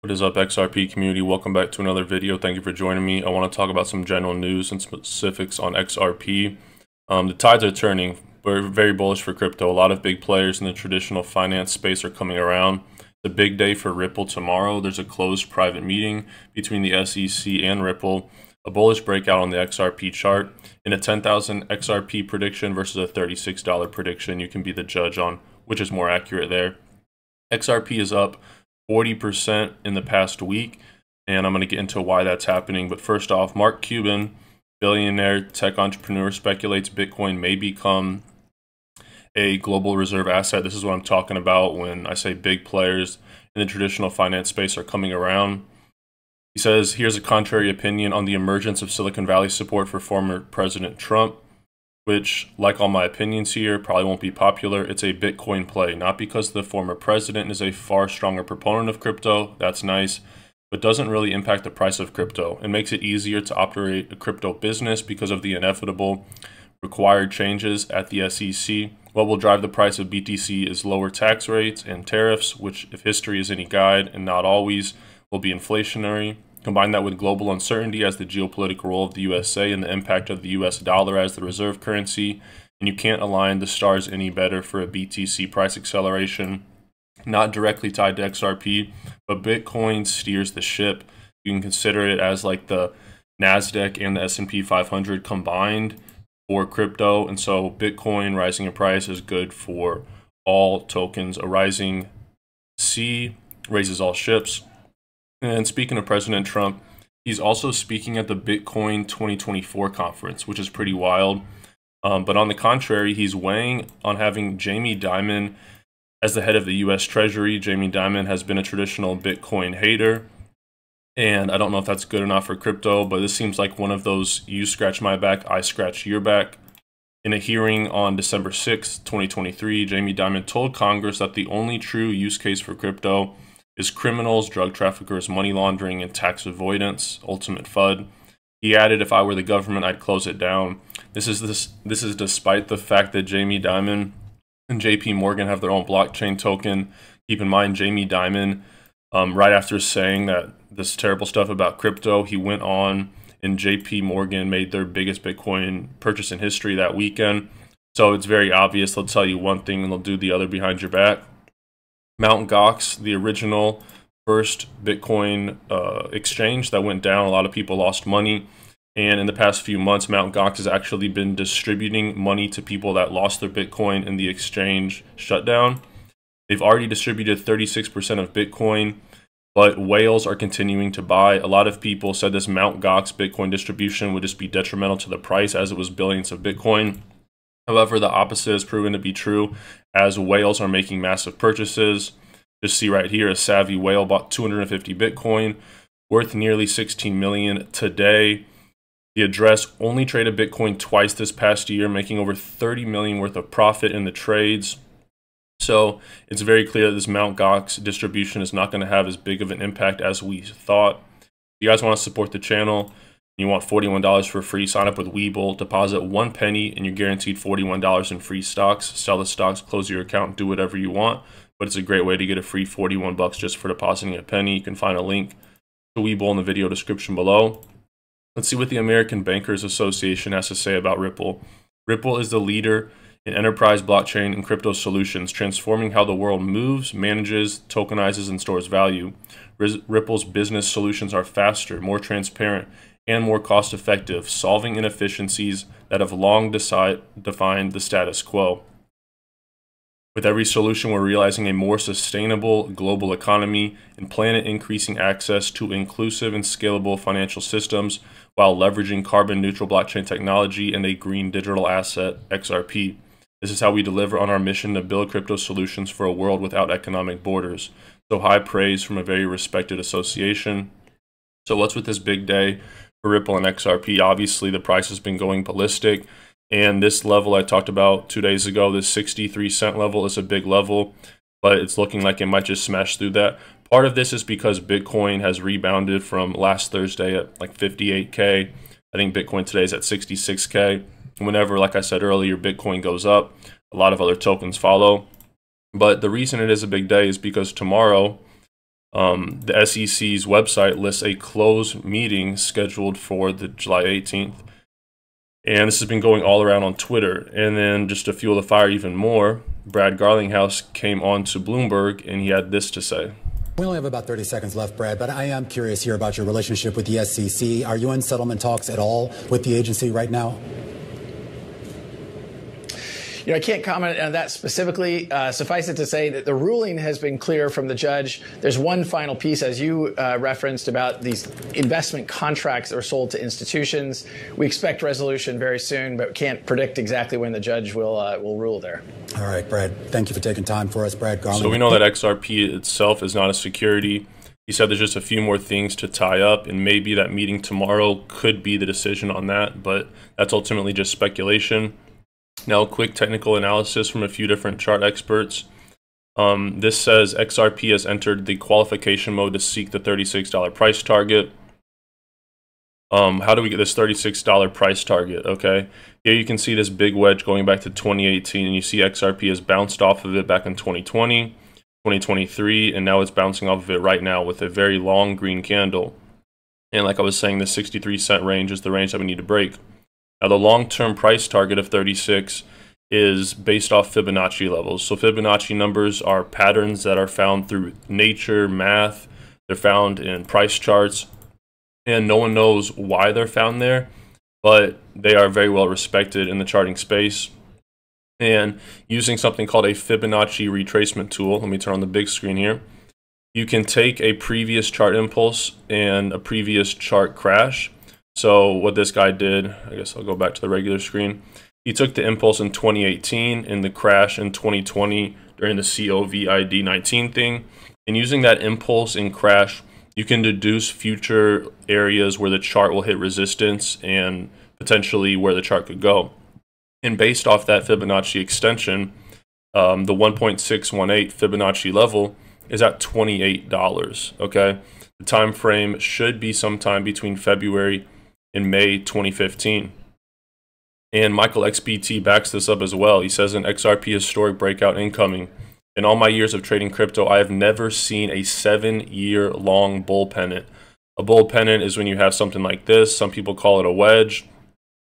What is up, XRP community? Welcome back to another video. Thank you for joining me. I want to talk about some general news and specifics on XRP. The tides are turning. We're very bullish for crypto. A lot of big players in the traditional finance space are coming around. It's a big day for Ripple tomorrow. There's a closed private meeting between the SEC and Ripple. A bullish breakout on the XRP chart. In a 10,000 XRP prediction versus a $36 prediction, you can be the judge on which is more accurate there. XRP is up 40% in the past week, and I'm going to get into why that's happening. But first off, Mark Cuban, billionaire tech entrepreneur, speculates Bitcoin may become a global reserve asset. This is what I'm talking about when I say big players in the traditional finance space are coming around. He says, here's a contrary opinion on the emergence of Silicon Valley support for former President Trump, which, like all my opinions here, probably won't be popular. It's a Bitcoin play, not because the former president is a far stronger proponent of crypto, that's nice, but doesn't really impact the price of crypto. It makes it easier to operate a crypto business because of the inevitable required changes at the SEC. What will drive the price of BTC is lower tax rates and tariffs, which, if history is any guide, and not always, will be inflationary. Combine that with global uncertainty as the geopolitical role of the USA and the impact of the US dollar as the reserve currency, and you can't align the stars any better for a BTC price acceleration. Not directly tied to XRP, but Bitcoin steers the ship. You can consider it as like the NASDAQ and the S&P 500 combined for crypto, and so Bitcoin rising in price is good for all tokens. A rising sea raises all ships. And speaking of President Trump, he's also speaking at the Bitcoin 2024 conference, which is pretty wild. But on the contrary, he's weighing on having Jamie Dimon as the head of the U.S. Treasury. Jamie Dimon has been a traditional Bitcoin hater, and I don't know if that's good enough for crypto, but this seems like one of those you scratch my back, I scratch your back. In a hearing on December 6, 2023, Jamie Dimon told Congress that the only true use case for crypto is criminals, drug traffickers, money laundering, and tax avoidance, ultimate FUD. He added, if I were the government, I'd close it down. This is despite the fact that Jamie Dimon and JP Morgan have their own blockchain token. Keep in mind, Jamie Dimon, right after saying that this terrible stuff about crypto, he went on and JP Morgan made their biggest Bitcoin purchase in history that weekend. So it's very obvious they'll tell you one thing and they'll do the other behind your back. Mt. Gox, the original first Bitcoin exchange that went down, a lot of people lost money. And in the past few months, Mt. Gox has actually been distributing money to people that lost their Bitcoin in the exchange shutdown. They've already distributed 36% of Bitcoin, but whales are continuing to buy. A lot of people said this Mt. Gox Bitcoin distribution would just be detrimental to the price as it was billions of Bitcoin. However, the opposite has proven to be true as whales are making massive purchases. Just see right here, a savvy whale bought 250 Bitcoin, worth nearly 16 million today. The address only traded Bitcoin twice this past year, making over 30 million worth of profit in the trades. So it's very clear that this Mt. Gox distribution is not going to have as big of an impact as we thought. If you guys want to support the channel, you want $41 for free, sign up with Webull, deposit 1 penny, and you're guaranteed $41 in free stocks. Sell the stocks, close your account, do whatever you want. But it's a great way to get a free 41 bucks just for depositing a penny. You can find a link to Webull in the video description below. Let's see what the American Bankers Association has to say about Ripple. Ripple is the leader in enterprise blockchain and crypto solutions, transforming how the world moves, manages, tokenizes, and stores value. Ripple's business solutions are faster, more transparent, and more cost-effective, solving inefficiencies that have long defined the status quo. With every solution, we're realizing a more sustainable global economy and planet-increasing access to inclusive and scalable financial systems while leveraging carbon-neutral blockchain technology and a green digital asset, XRP. This is how we deliver on our mission to build crypto solutions for a world without economic borders. So high praise from a very respected association. So what's with this big day for Ripple and XRP? Obviously, the price has been going ballistic, and this level I talked about 2 days ago, this 63-cent level, is a big level, but it's looking like it might just smash through that. Part of this is because Bitcoin has rebounded from last Thursday at like 58K. I think Bitcoin today is at 66K. Whenever, like I said earlier, Bitcoin goes up, a lot of other tokens follow. But the reason it is a big day is because tomorrow The SEC's website lists a closed meeting scheduled for the July 18th. And this has been going all around on Twitter. And then just to fuel the fire even more, Brad Garlinghouse came on to Bloomberg and he had this to say. We only have about 30 seconds left, Brad, but I am curious here about your relationship with the SEC. Are you in settlement talks at all with the agency right now? You know, I can't comment on that specifically. Suffice it to say that the ruling has been clear from the judge. There's one final piece, as you referenced, about these investment contracts that are sold to institutions. We expect resolution very soon, but can't predict exactly when the judge will rule there. All right, Brad, thank you for taking time for us, Brad Garland. So we know that XRP itself is not a security. He said there's just a few more things to tie up, and maybe that meeting tomorrow could be the decision on that, but that's ultimately just speculation. Now, quick technical analysis from a few different chart experts. This says XRP has entered the qualification mode to seek the $36 price target. How do we get this $36 price target? Okay, here you can see this big wedge going back to 2018, and you see XRP has bounced off of it back in 2020, 2023, and now it's bouncing off of it right now with a very long green candle. And like I was saying, the 63-cent range is the range that we need to break. Now, the long-term price target of 36 is based off Fibonacci levels. So Fibonacci numbers are patterns that are found through nature, math. They're found in price charts, and no one knows why they're found there, but they are very well respected in the charting space. And using something called a Fibonacci retracement tool, let me turn on the big screen here, you can take a previous chart impulse and a previous chart crash. So what this guy did, I guess I'll go back to the regular screen. He took the impulse in 2018 and the crash in 2020 during the COVID-19 thing. And using that impulse and crash, you can deduce future areas where the chart will hit resistance and potentially where the chart could go. And based off that Fibonacci extension, the 1.618 Fibonacci level is at $28, okay? The time frame should be sometime between February in May 2015. And Michael XBT backs this up as well. He says an XRP historic breakout incoming. In all my years of trading crypto, I have never seen a 7-year-long bull pennant. A bull pennant is when you have something like this. Some people call it a wedge.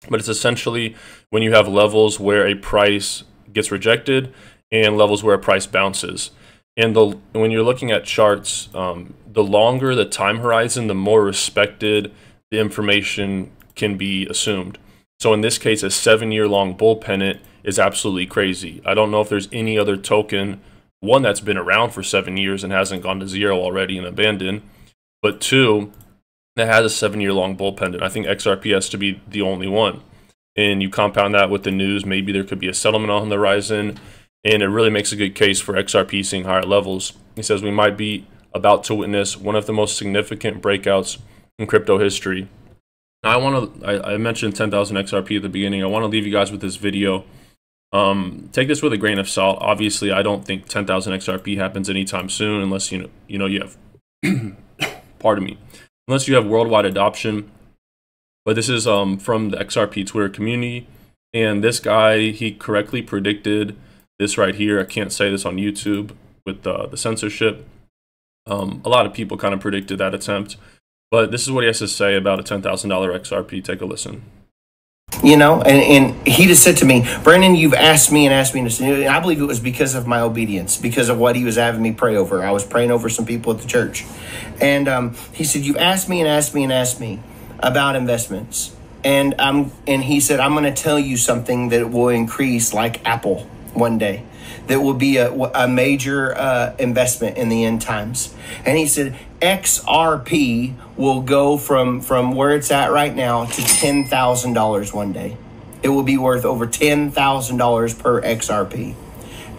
But it's essentially when you have levels where a price gets rejected and levels where a price bounces. And when you're looking at charts, the longer the time horizon, the more respected the information can be assumed. So in this case, a 7-year-long bull pennant is absolutely crazy. I don't know if there's any other token, one that's been around for 7 years and hasn't gone to zero already and abandoned, but two that has a 7-year-long bull pennant. I think XRP has to be the only one. And you compound that with the news, maybe there could be a settlement on the horizon, and it really makes a good case for XRP seeing higher levels. He says we might be about to witness one of the most significant breakouts in crypto history. Now, I mentioned 10,000 XRP at the beginning. I want to leave you guys with this video. Take this with a grain of salt. Obviously, I don't think 10,000 XRP happens anytime soon, unless you have pardon me, unless you have worldwide adoption. But this is from the XRP Twitter community, and this guy, he correctly predicted this right here. I can't say this on YouTube with the censorship. A lot of people kind of predicted that attempt. But this is what he has to say about a $10,000 XRP. Take a listen. You know, and he just said to me, Brandon, you've asked me and I believe it was because of my obedience, because of what he was having me pray over. I was praying over some people at the church. And he said, you've asked me and asked me and asked me about investments. And he said, I'm going to tell you something that will increase like Apple one day. That will be a major investment in the end times. And he said, XRP will go from where it's at right now to $10,000 one day. It will be worth over $10,000 per XRP.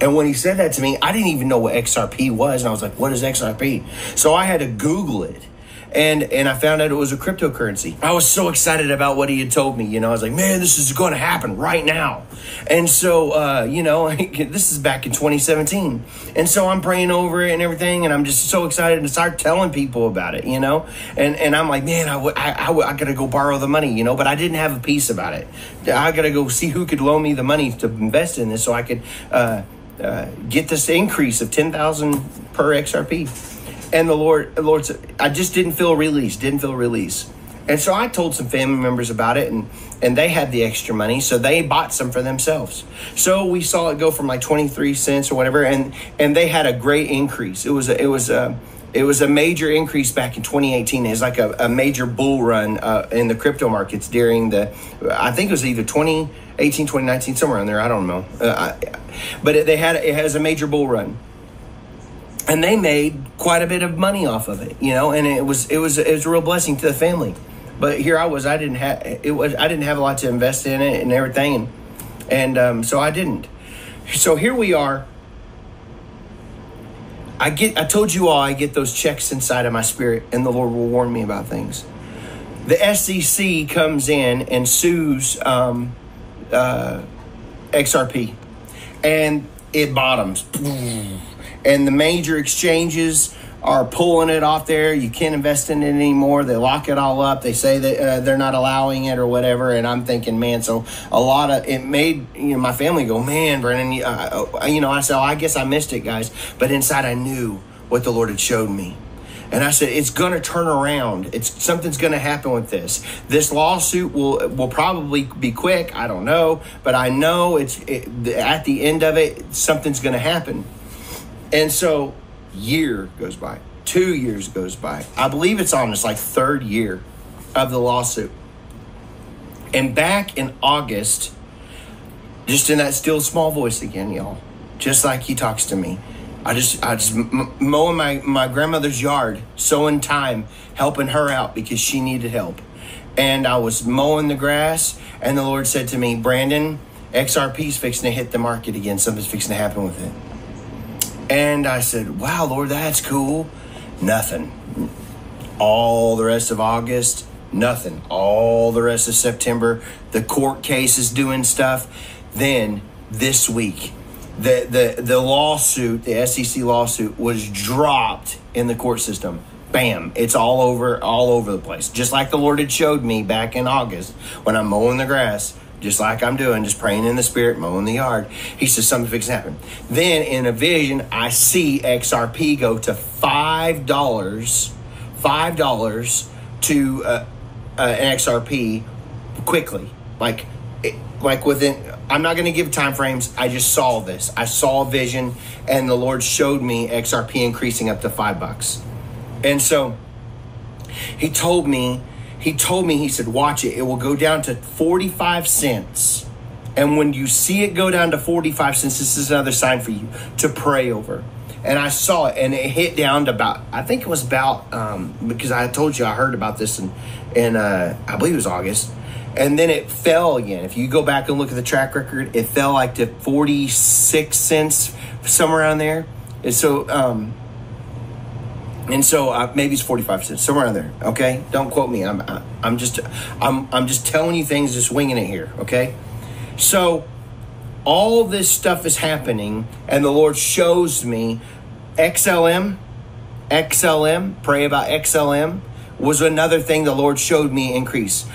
And when he said that to me, I didn't even know what XRP was. And I was like, what is XRP? So I had to Google it. And I found out it was a cryptocurrency. I was so excited about what he had told me. You know, I was like, man, this is going to happen right now. And so, you know, this is back in 2017. And so I'm praying over it and everything. And I'm just so excited to start telling people about it, you know. And I'm like, man, I got to go borrow the money, you know. But I didn't have a piece about it. I got to go see who could loan me the money to invest in this so I could get this increase of 10,000 per XRP. And the Lord said, I just didn't feel release. And so I told some family members about it, and they had the extra money, so they bought some for themselves. So we saw it go from like 23 cents or whatever, and they had a great increase. It was a major increase back in 2018. It was like a major bull run in the crypto markets during I think it was either 2018, 2019, somewhere in there. I don't know. But it has a major bull run. And they made quite a bit of money off of it, and it was a real blessing to the family. But here I didn't have a lot to invest in it and everything, and so I didn't. So here we are. I told you all I get those checks inside of my spirit, and the Lord will warn me about things. The SEC comes in and sues XRP, and it bottoms. And the major exchanges are pulling it off there. You can't invest in it anymore. They lock it all up. They say that they're not allowing it or whatever. And I'm thinking, man, so it made my family go, man, Brennan. I said, I guess I missed it, guys. But inside, I knew what the Lord had showed me. And I said, it's going to turn around. Something's going to happen with this. This lawsuit will probably be quick. I don't know, but I know at the end of it, something's going to happen. And so year goes by, 2 years goes by. I believe it's on its like third year of the lawsuit. And back in August, just in that still small voice again, y'all, just like he talks to me, I just mowing my grandmother's yard, sowing time, helping her out because she needed help. And I was mowing the grass, and the Lord said to me, Brandon, XRP's fixing to hit the market again. Something's fixing to happen with it. And I said, wow, Lord, that's cool. Nothing. All the rest of August, nothing. All the rest of September, the court case is doing stuff. Then this week, the lawsuit, the SEC lawsuit, was dropped in the court system. Bam, it's all over the place. Just like the Lord had showed me back in August when I'm mowing the grass. Just like I'm doing, just praying in the spirit, mowing the yard. He says something fixing to happen. Then in a vision, I see XRP go to $5 to an XRP quickly. Like within, I'm not going to give time frames. I just saw this. I saw a vision, and the Lord showed me XRP increasing up to $5. And so he told me, he said, watch it. It will go down to 45 cents. And when you see it go down to 45 cents, this is another sign for you to pray over. And I saw it, and it hit down to about, I think it was about, because I told you I heard about this in I believe it was August. And then it fell again. If you go back and look at the track record, it fell like to 46 cents, somewhere around there. And so, maybe it's 45 cents, somewhere around there. Okay, don't quote me. I'm just telling you things, just winging it here. Okay, so all this stuff is happening, and the Lord shows me XLM. Pray about XLM was another thing the Lord showed me increase.